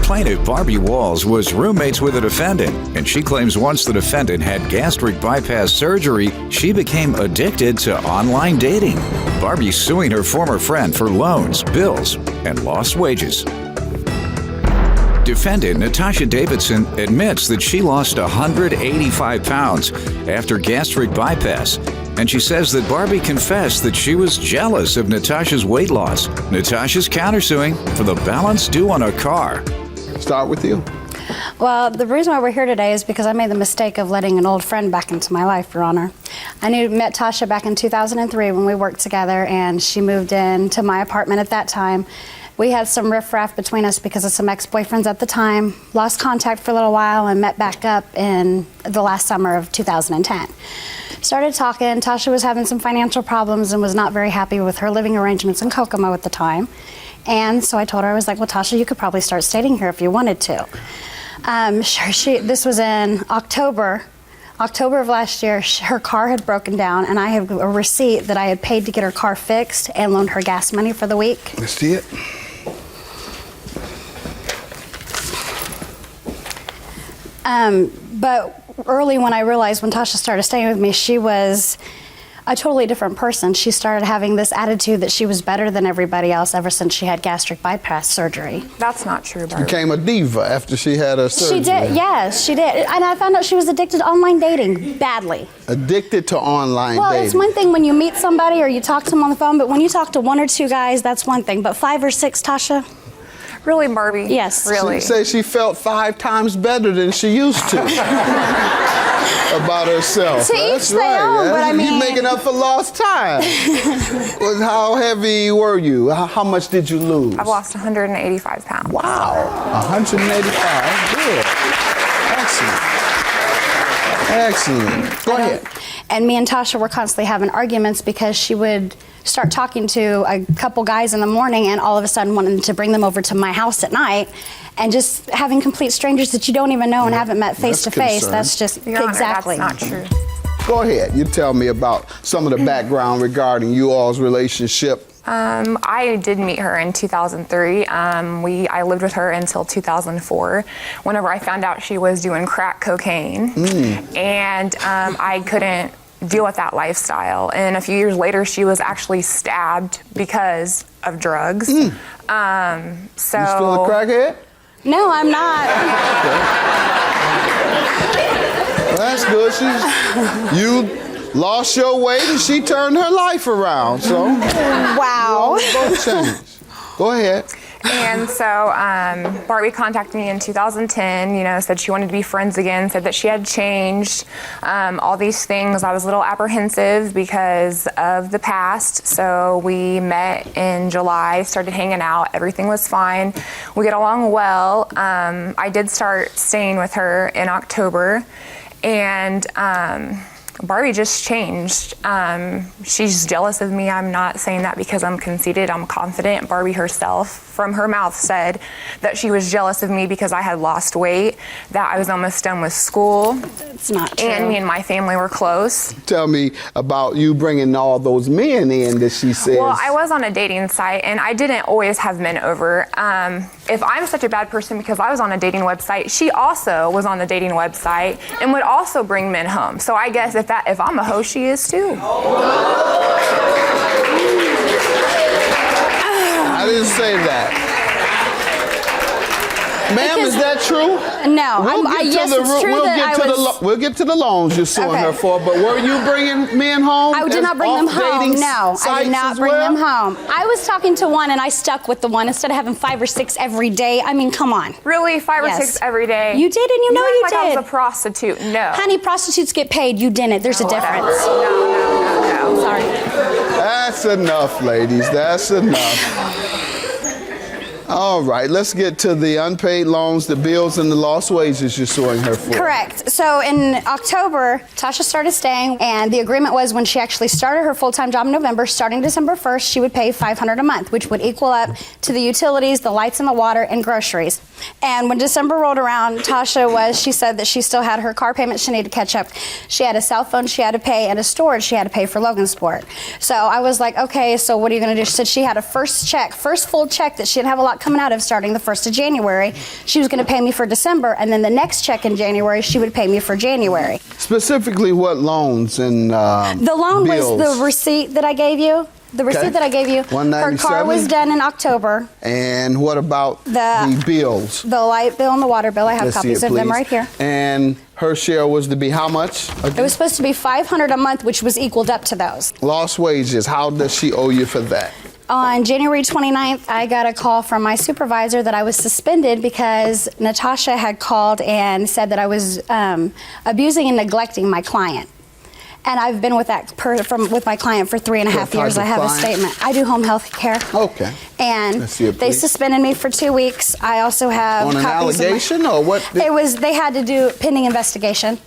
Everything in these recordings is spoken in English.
Plaintiff Barbie Walls was roommates with a defendant, and she claims once the defendant had gastric bypass surgery, she became addicted to online dating. Barbie's suing her former friend for loans, bills, and lost wages. Defendant Natasha Davidson admits that she lost 185 pounds after gastric bypass, and she says that Barbie confessed that she was jealous of Natasha's weight loss. Natasha's countersuing for the balance due on a car. Start with you. Well, the reason why we're here today is because I made the mistake of letting an old friend back into my life, Your Honor. I met Tasha back in 2003 when we worked together, and she moved into my apartment at that time. We had some riffraff between us because of some ex-boyfriends at the time, lost contact for a little while, and met back up in the last summer of 2010. Started talking. Tasha was having some financial problems and was not very happy with her living arrangements in Kokomo at the time. And so I told her, I was like, well, Tasha, you could probably start staying here if you wanted to. This was in October of last year. Her car had broken down, and I have a receipt that I had paid to get her car fixed and loaned her gas money for the week. Let's see it. But early when I realized when Tasha started staying with me, she was a totally different person. She started having this attitude that she was better than everybody else ever since she had gastric bypass surgery. That's not true, Barbie. Became a diva after she had her surgery. She did, yes, she did. And I found out she was addicted to online dating, badly. Addicted to online dating. Well, it's one thing when you meet somebody or you talk to them on the phone, but when you talk to one or two guys, that's one thing. But 5 or 6, Tasha? Really, Barbie? Yes. Really? She said she felt 5 times better than she used to about herself. To each their own, but I mean... You're making up for lost time. How heavy were you? How much did you lose? I've lost 185 pounds. Wow, 185. Good. Excellent. Go ahead. And me and Tasha were constantly having arguments because she would start talking to a couple guys in the morning and all of a sudden wanting to bring them over to my house at night, and just having complete strangers that you don't even know and haven't met face to face. That's just Your Honor, exactly. that's not true. Go ahead. You tell me about some of the background regarding you all's relationship. I did meet her in 2003. I lived with her until 2004, whenever I found out she was doing crack cocaine. And I couldn't deal with that lifestyle. And a few years later, she was actually stabbed because of drugs. So You still a crackhead? No, I'm not. Well, that's good. You lost your weight and she turned her life around. So Wow. both changed. Go ahead. And so Barbie contacted me in 2010, said she wanted to be friends again, said that she had changed, all these things. I was a little apprehensive because of the past. So we met in July, started hanging out. Everything was fine. We get along well. I did start staying with her in October, and Barbie just changed. She's jealous of me. I'm not saying that because I'm conceited. I'm confident. Barbie herself, from her mouth, said that she was jealous of me because I had lost weight, that I was almost done with school. It's not true. And me and my family were close. Tell me about you bringing all those men in that she says. Well, I was on a dating site, and I didn't always have men over. If I'm such a bad person because I was on a dating website, she also was on the dating website and would also bring men home. So I guess if I'm a hoe, she is too. I didn't say that. Ma'am, is that true? No. Yes, it's true that I was... We'll get to the loans you're suing her for, but were you bringing men home? I did not bring them home. No, I did not bring them home. I was talking to one and I stuck with the one instead of having 5 or 6 every day. I mean, come on. Really? 5 or 6 every day? You did, and you know you like did. I was a prostitute. No. Honey, prostitutes get paid. You didn't. There's a difference. No. Sorry. That's enough, ladies. That's enough. All right, let's get to the unpaid loans, the bills, and the lost wages you're suing her for. Correct. So in October, Tasha started staying, and the agreement was when she actually started her full-time job in November, starting December 1st, she would pay $500 a month, which would equal up to the utilities, the lights and the water, and groceries. And when December rolled around, she said that she still had her car payment she needed to catch up. She had a cell phone she had to pay and a storage she had to pay for Logansport. So I was like, okay, so what are you going to do? She said she had a first full check that she didn't have a lot not coming out of starting the 1st of January. She was going to pay me for December, and then the next check in January, she would pay me for January. Specifically, what loans and The loan bills? was the receipt that I gave you. The receipt that I gave you. Her car was done in October. And what about the bills? The light bill and the water bill. I have copies of them right here. And her share was to be how much? It was supposed to be $500 a month, which was equaled up to those. Lost wages, how does she owe you for that? On January 29th, I got a call from my supervisor that I was suspended because Natasha had called and said that I was abusing and neglecting my client. And I've been with that with my client for 3.5 years. I have a statement. I do home health care. Okay. And they suspended me for 2 weeks. I also have on an allegation or what? They had to do pending investigation.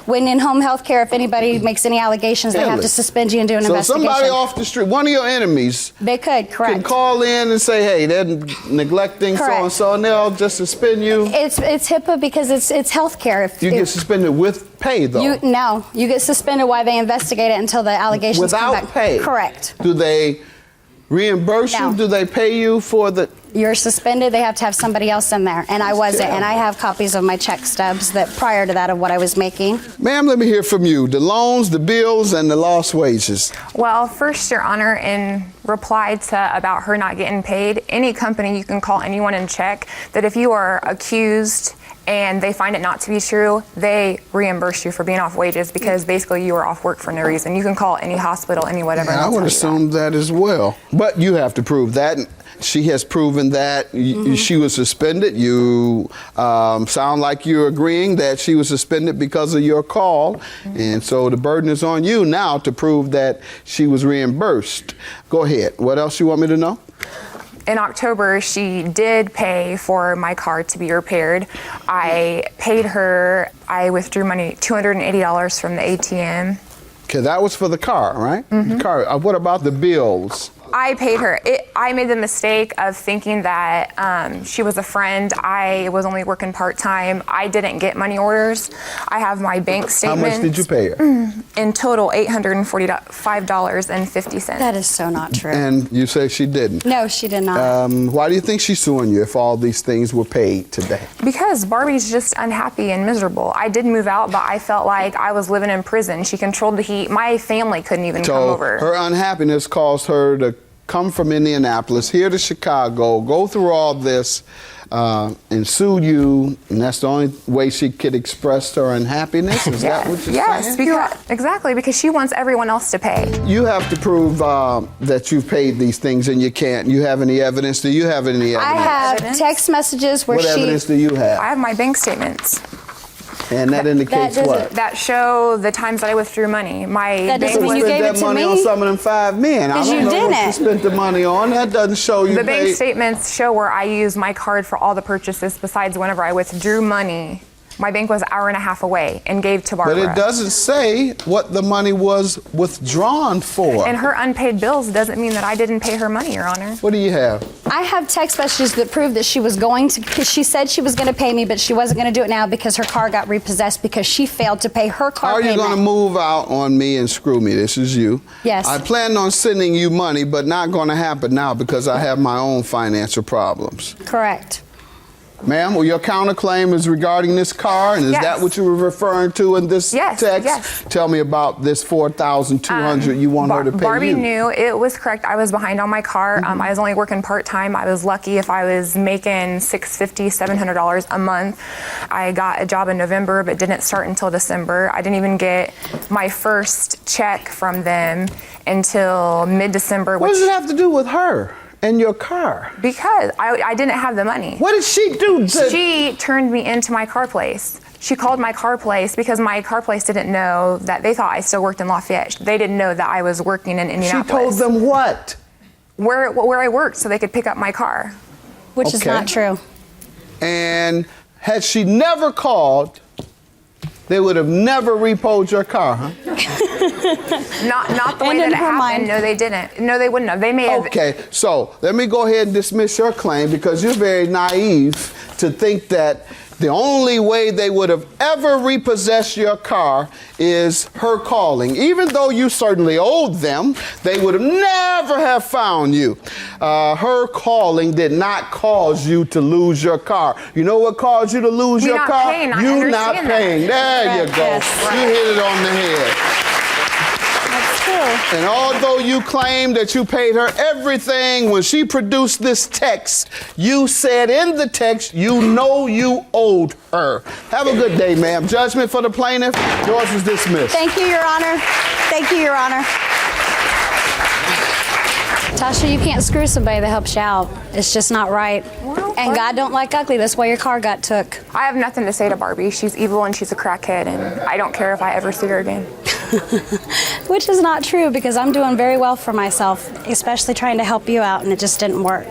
When in home health care, if anybody makes any allegations, they have to suspend you and do an investigation. So somebody off the street, one of your enemies, they could, correct, can call in and say, hey, they're neglecting so-and-so, and they'll just suspend you? It's HIPAA because it's health care. You get suspended with pay, though? No, you get suspended while they investigate it until the allegations come back. Without pay? Correct. Do they reimburse you? Do they pay you for the... You're suspended. They have to have somebody else in there, and I wasn't. And I have copies of my check stubs that prior to that of what I was making. Ma'am, let me hear from you. The loans, the bills, and the lost wages. Well, first, Your Honor, in reply to about her not getting paid, any company, you can call anyone and check that if you are accused and they find it not to be true, they reimburse you for being off wages because basically you were off work for no reason. You can call any hospital, any whatever. Yeah, I would assume that as well. But you have to prove that. She has proven that she was suspended. You sound like you're agreeing that she was suspended because of your call. And so the burden is on you now to prove that she was reimbursed. Go ahead. What else you want me to know? In October, she did pay for my car to be repaired. I paid her, I withdrew money, $280 from the ATM. Okay, that was for the car, right? The car. What about the bills? I paid her. I made the mistake of thinking that she was a friend. I was only working part-time. I didn't get money orders. I have my bank statement. How much did you pay her? In total, $845.50. That is so not true. And you say she didn't? No, she did not. Why do you think she's suing you if all these things were paid today? Because Barbie's just unhappy and miserable. I did move out, but I felt like I was living in prison. She controlled the heat. My family couldn't even come over. Her unhappiness caused her to come from Indianapolis here to Chicago, go through all this, and sue you, and that's the only way she could express her unhappiness? Is that what you're saying? Yes, exactly, because she wants everyone else to pay. You have to prove that you've paid these things, and you can't. You have any evidence? Do you have any evidence? I have text messages where What evidence do you have? I have my bank statements. And that indicates what? That show the times that I withdrew money. That doesn't mean you gave it to me. You spent that money on some of them 5 men. I don't know what you spent the money on. That doesn't show you. The bank statements show where I used my card for all the purchases besides whenever I withdrew money. My bank was an hour and a half away and gave to Barbara. But it doesn't say what the money was withdrawn for. And her unpaid bills doesn't mean that I didn't pay her money, Your Honor. What do you have? I have text messages that prove that she was going to, because she said she was going to pay me, but she wasn't going to do it now because her car got repossessed because she failed to pay her car payment. Are you going to move out on me and screw me? This is you. Yes. I planned on sending you money, but not going to happen now because I have my own financial problems. Correct. Ma'am, well, your counterclaim is regarding this car, and is that what you were referring to in this text? Yes. Tell me about this $4,200 you want her to pay Barbie you. knew it was correct. I was behind on my car. I was only working part-time. I was lucky if I was making $650, $700 a month. I got a job in November, but didn't start until December. I didn't even get my first check from them until mid-December. What does it have to do with her and your car? Because I didn't have the money. What did she do? She turned me into my car place. She called my car place because my car place didn't know that they thought I still worked in Lafayette. They didn't know that I was working in Indianapolis. She told them what? Where I worked so they could pick up my car. Which is not true. And had she never called, they would have never repoed your car, huh? Not the way that it happened. No, they didn't. No, they wouldn't have. They may have. Okay, so let me go ahead and dismiss your claim because you're very naive to think that The only way they would have ever repossessed your car is her calling. Even though you certainly owed them, they would have never have found you. Her calling did not cause you to lose your car. You know what caused you to lose your car? Paying. You not paying. There you go. Yes. You hit it on the head. And although you claim that you paid her everything, when she produced this text, you said in the text, you know you owed her. Have a good day, ma'am. Judgment for the plaintiff. Yours is dismissed. Thank you, Your Honor. Thank you, Your Honor. Tasha, you can't screw somebody that helps you out. It's just not right. Well, and God don't like ugly. That's why your car got took. I have nothing to say to Barbie. She's evil and she's a crackhead, and I don't care if I ever see her again. Which is not true, because I'm doing very well for myself, especially trying to help you out, and it just didn't work.